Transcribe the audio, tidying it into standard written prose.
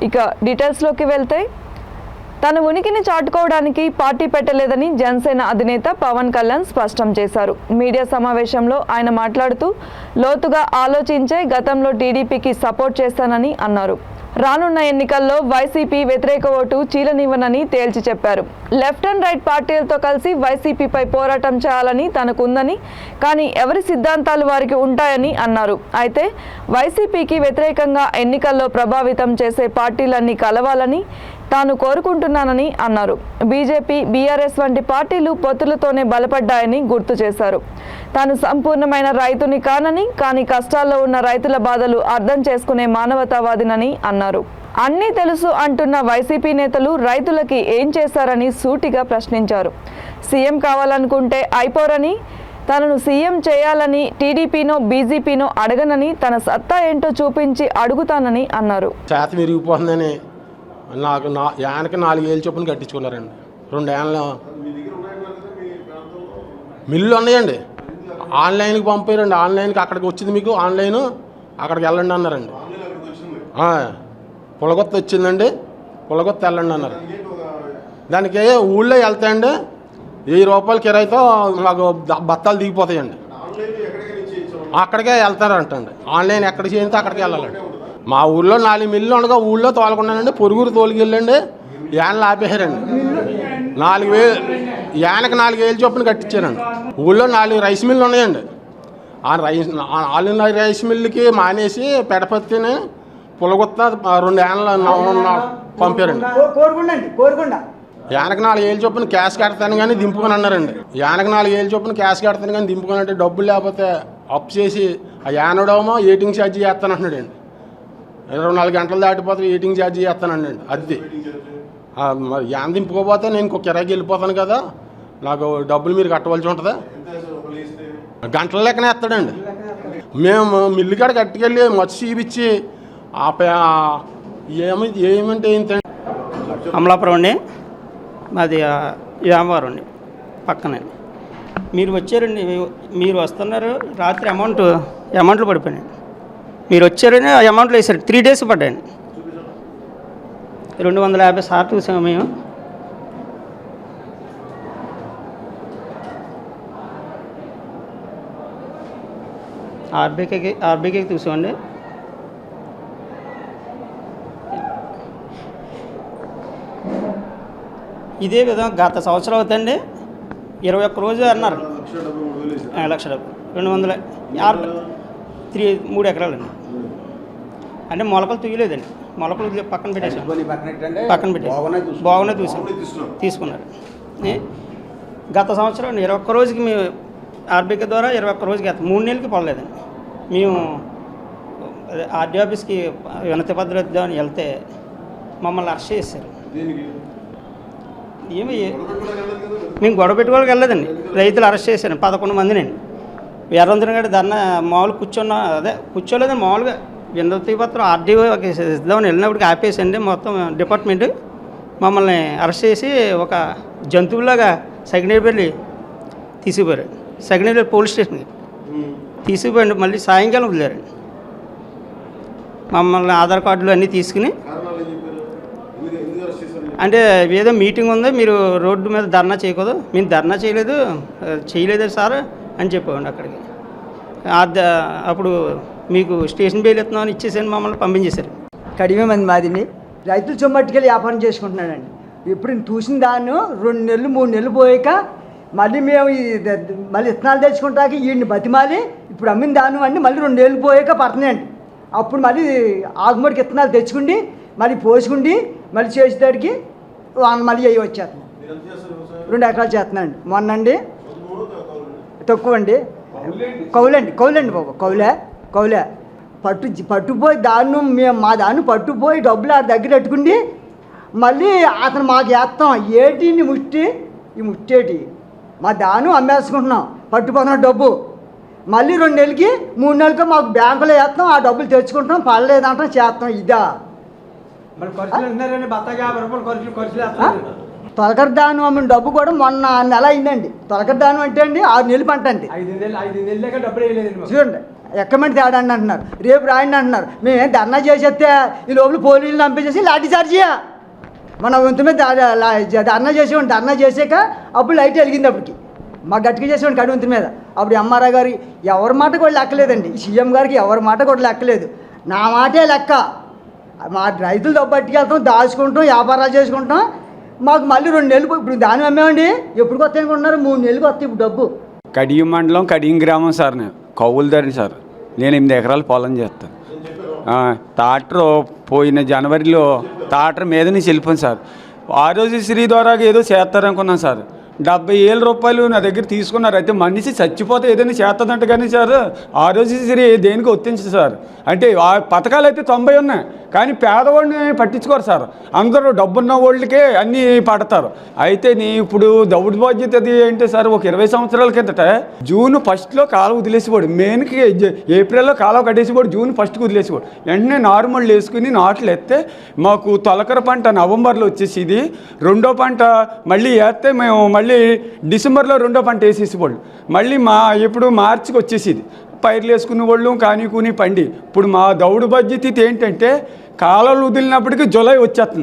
ఇక డీటెయిల్స్లోకి వెళ్తే తన ఉనికిని చాటుకోవడానికి పార్టీ పెట్టలేదని జనసేన అధినేత పవన్ కళ్యాణ్ స్పష్టం చేశారు. మీడియా సమావేశంలో ఆయన మాట్లాడుతూ లోతుగా ఆలోచించే గతంలో టీడీపీకి సపోర్ట్ చేస్తానని అన్నారు. రానున్న ఎన్నికల్లో వైసీపీ వ్యతిరేక ఓటు చీలనివ్వనని తేల్చి చెప్పారు. లెఫ్ట్ అండ్ రైట్ పార్టీలతో కలిసి వైసీపీపై పోరాటం చేయాలని తనకుందని, కానీ ఎవరి సిద్ధాంతాలు వారికి ఉంటాయని అన్నారు. అయితే వైసీపీకి వ్యతిరేకంగా ఎన్నికల్లో ప్రభావితం చేసే పార్టీలన్నీ కలవాలని తాను కోరుకుంటున్నానని అన్నారు. బీజేపీ, బీఆర్ఎస్ వంటి పార్టీలు పొత్తులతోనే బలపడ్డాయని గుర్తు చేశారు. తాను సంపూర్ణమైన రైతుని కానని, కానీ కష్టాల్లో ఉన్న రైతుల బాధలు అర్థం చేసుకునే మానవతావాదినని అన్నారు. అన్నీ తెలుసు అంటున్న వైసీపీ నేతలు రైతులకి ఏం చేశారని సూటిగా ప్రశ్నించారు. సీఎం కావాలనుకుంటే అయిపోరని, తనను సీఎం చేయాలని టీడీపీనో బీజేపీనో అడగనని, తన సత్తా ఏంటో చూపించి అడుగుతానని అన్నారు. నాకు యానకి 4 ఏళ్ళు చొప్పున కట్టించుకున్నారండి. 2 ఏళ్ళ మిల్లు ఉన్నాయండి. ఆన్లైన్కి పంపారండి. ఆన్లైన్కి అక్కడికి వచ్చింది, మీకు ఆన్లైన్ అక్కడికి వెళ్ళండి అన్నారండి. పులగొత్త వచ్చిందండి, పులగొత్త వెళ్ళండి అన్నారు. దానికి ఊళ్ళో వెళ్తాయండి 1000 రూపాయల కిరాయితో మాకు బత్తాలు దిగిపోతాయండి. అక్కడికే వెళ్తారంటండి. ఆన్లైన్ ఎక్కడ చేయితే అక్కడికి వెళ్ళాలండి. మా ఊళ్ళో 4 మిల్లు ఉండగా ఊళ్ళో తోలుకున్నానండి. పొరుగురు తోలుకెళ్ళండి, యానలు ఆపేశారండి. 4000 యానకి 4 ఏళ్ళు చొప్పున కట్టించారండి. ఊళ్ళో 4 రైస్ మిల్లు ఉన్నాయండి. ఆ 4 రైస్ మిల్లుకి మానేసి పెడపత్తిని పులగొత్త 2 ఏళ్ళ పంపారండి. యానకి 4 ఏళ్ళు చొప్పున క్యాష్ కడతాను కానీ దింపుకొని అన్నారండి. యానకి 4 ఏళ్ళు చొప్పున క్యాష్ కడతాను కానీ దింపుకొని అంటే డబ్బులు లేకపోతే అప్పు చేసి ఆ యానడేమో ఎయిటింగ్ ఛార్జీ చేస్తాను అంటున్నాడండి. 24 గంటలు దాటిపోతే ఎయిటింగ్ ఛార్జీ చేస్తానండి. అది మరి యాన దింపుకోపోతే నేను ఇంకో కిరాయికి వెళ్ళిపోతాను కదా, నాకు డబ్బులు మీరు కట్టవలసి ఉంటుందా? గంటల లెక్కనే వేస్తాడండి. మేము మిల్లు కాడ కట్టుకెళ్ళి మచ్చి చూపించి ఏమంటే ఏంటంటే అమలాపురం అండి, మాది వ్యాపారం అండి పక్కనే. మీరు వచ్చారండి, మీరు వస్తున్నారు. రాత్రి అమౌంట్లు పడిపోయినాయి. మీరు వచ్చారని ఆ అమౌంట్లు వేసారు. 3 డేస్ పడ్డాయండి. 250 సార్లు చూసాము మేము. ఆర్బీకేకి చూసామండి. ఇదే విధంగా గత సంవత్సరం అవుతుందండి. 21 రోజు అన్నారు 1,00,000 250 3 ఎకరాలండి. అంటే మొలకలు తుయ్యలేదండి. మొలకలు పక్కన పెట్టేసాం. బాగున్నాయి తీసుకున్నారు. గత సంవత్సరం 21 రోజుకి మేము ఆర్బీకే ద్వారా 21 రోజుకి 3 నెలలకి పడలేదండి. మేము ఆర్డీ ఆఫీస్కి వినతి పత్రం ఇద్దామని వెళ్తే మమ్మల్ని అరెస్ట్ చేశారు. మేము గొడవ పెట్టుకోవడానికి వెళ్ళలేదండి. రైతులు అరెస్ట్ చేశారు 11 మందినండి. ఎర్రందరం గడి ధర్నా మామూలు కూర్చోలేదండి. మామూలుగా వినతి పత్రం ఆర్డీఓ ఇద్దామని వెళ్ళినప్పటికి ఆపేసండి. మొత్తం డిపార్ట్మెంట్ మమ్మల్ని అరెస్ట్ చేసి ఒక జంతువులాగా సెకండరీ తీసుకుపోయారు. సెకండరీ పోలీస్ స్టేషన్కి తీసుకుపోయండి. మళ్ళీ సాయంకాలం వదిలేరండి. మమ్మల్ని ఆధార్ కార్డులు అన్నీ తీసుకుని, అంటే ఏదో మీటింగ్ ఉంది, మీరు రోడ్డు మీద ధర్నా చేయకూడదు, మేము ధర్నా చేయలేదు సార్ అని చెప్పామండి. అక్కడికి అప్పుడు మీకు స్టేషన్ బెయిల్ ఇస్తున్నామని ఇచ్చేసాను, మమ్మల్ని పంపించేశారు. కడిమే మంది మాదిని రైతులు చొమ్మట్టుకెళ్ళి వ్యాపారం చేసుకుంటున్నాడండి. ఇప్పుడు చూసిన దాన్ని 2 నెలలు 3 నెలలు పోయాక మళ్ళీ మేము మళ్ళీ విత్తనాలు తెచ్చుకుంటాక వీడిని బతిమాలి ఇప్పుడు అమ్మిన దాన్ని అన్నీ మళ్ళీ 2 నెలలు పోయాక పడుతున్నాయండి. అప్పుడు మళ్ళీ ఆకుమడికి విత్తనాలు తెచ్చుకుండి మళ్ళీ పోసుకుండి మళ్ళీ చేసేటాడికి మళ్ళీ అయ్యి వచ్చేస్తున్నాం. 2 ఎకరాలు చేస్తున్నాండి. మొన్నండి తక్కువ అండి, కౌలండి బాబు, కౌలే పట్టుపోయి దాన్ని మేము మా దాన్ని పట్టుపోయి డబ్బులు ఆ దగ్గర పెట్టుకుండి మళ్ళీ అతను మాకు వేస్తాం ఏటి ముట్టేటి మా దాన్ని అమ్మేసుకుంటున్నాం. పట్టుకున్న డబ్బు మళ్ళీ 2 నెలలకి 3 నెలలకి మాకు బ్యాంకులో వేస్తాం, ఆ డబ్బులు తెచ్చుకుంటున్నాం, పడలేదంటాం, చేస్తాం. ఇదా తొలకర దానం అమ్మిన డబ్బు కూడా మొన్న నెల అయిందండి. తొలకర దానం అంటే అండి 6 నెలలు పంట అండి. 5 నెలలు డబ్బులు వేయలేదు చూడండి. ఎక్కమంటే తేడండి అంటున్నారు, రేపు రాయండి అంటున్నారు. మేమేం ధర్నా చేసేస్తే ఈ లోపల పోలీసులు పంపించేసి లాఠీ చార్జీయా మన వంతు మీద ధర్నా చేసేవాడిని. ధర్నా చేసాక అప్పుడు లైట్ వెలిగింది. అప్పటికి మాకు గట్టిగా చేసేవాడిని కడి వంతు మీద. అప్పుడు ఎంఆర్ఐ గారు ఎవరి మాట కూడా లెక్కలేదండి, సీఎం గారికి ఎవరి మాట కూడా లెక్కలేదు, నా మాటే లెక్క. మా రైతులు డబ్బు పట్టుకెళ్తాం, దాచుకుంటాం, వ్యాపారాలు చేసుకుంటాం. మాకు మళ్ళీ 2 నెలలు ఇప్పుడు దాని అమ్మేమండి, ఎప్పుడు వస్తాయి అనుకుంటున్నారు? 3 నెలలకు వస్తాయి ఇప్పుడు డబ్బు. కడియం మండలం కడియం గ్రామం సార్, నేను కౌలుదారిని సార్. నేను 8 ఎకరాలు పొలం చేస్తాను. టాటర్ పోయిన జనవరిలో టాటర్ మీద నుంచి వెళ్ళిపోయింది సార్. ఆరోగ్యశ్రీ ద్వారా ఏదో చేస్తారనుకున్నాను సార్. 70,000 రూపాయలు నా దగ్గర తీసుకున్నారు. అయితే మనిషి చచ్చిపోతే ఏదైనా చేస్తుందంట కానీ సార్ ఆరోగ్యశ్రీ దేనికి వర్తించదు సార్. అంటే ఆ పథకాలు అయితే 90 ఉన్నాయి, కానీ పేదవాడిని పట్టించుకోరు సార్. అందరూ డబ్బున్న వాళ్ళకే అన్నీ పడతారు. అయితే నీ ఇప్పుడు దౌడు బాధ్యత అది ఏంటి సార్, ఒక 20 సంవత్సరాల కిందట జూన్ 1లో కాలువ వదిలేసిపోడు, మేకి ఏప్రిల్లో కాలువ కట్టేసిపోడు, జూన్ 1కి వదిలేసిపోడు. వెంటనే నార్మల్ వేసుకుని నాట్లు ఎత్తే మాకు తొలకర పంట నవంబర్లో వచ్చేసి, రెండో పంట మళ్ళీ వేస్తే మేము మళ్ళీ డిసెంబర్లో రెండో పంట వేసేసేవాళ్ళు. మళ్ళీ ఇప్పుడు మార్చికి వచ్చేసేది పైర్లు వేసుకునే వాళ్ళు కానీ కూని పండి. ఇప్పుడు మా దౌడు బాధ్యత ఏంటంటే కాలువలు వదిలినప్పటికీ జులై వచ్చేస్తుంది.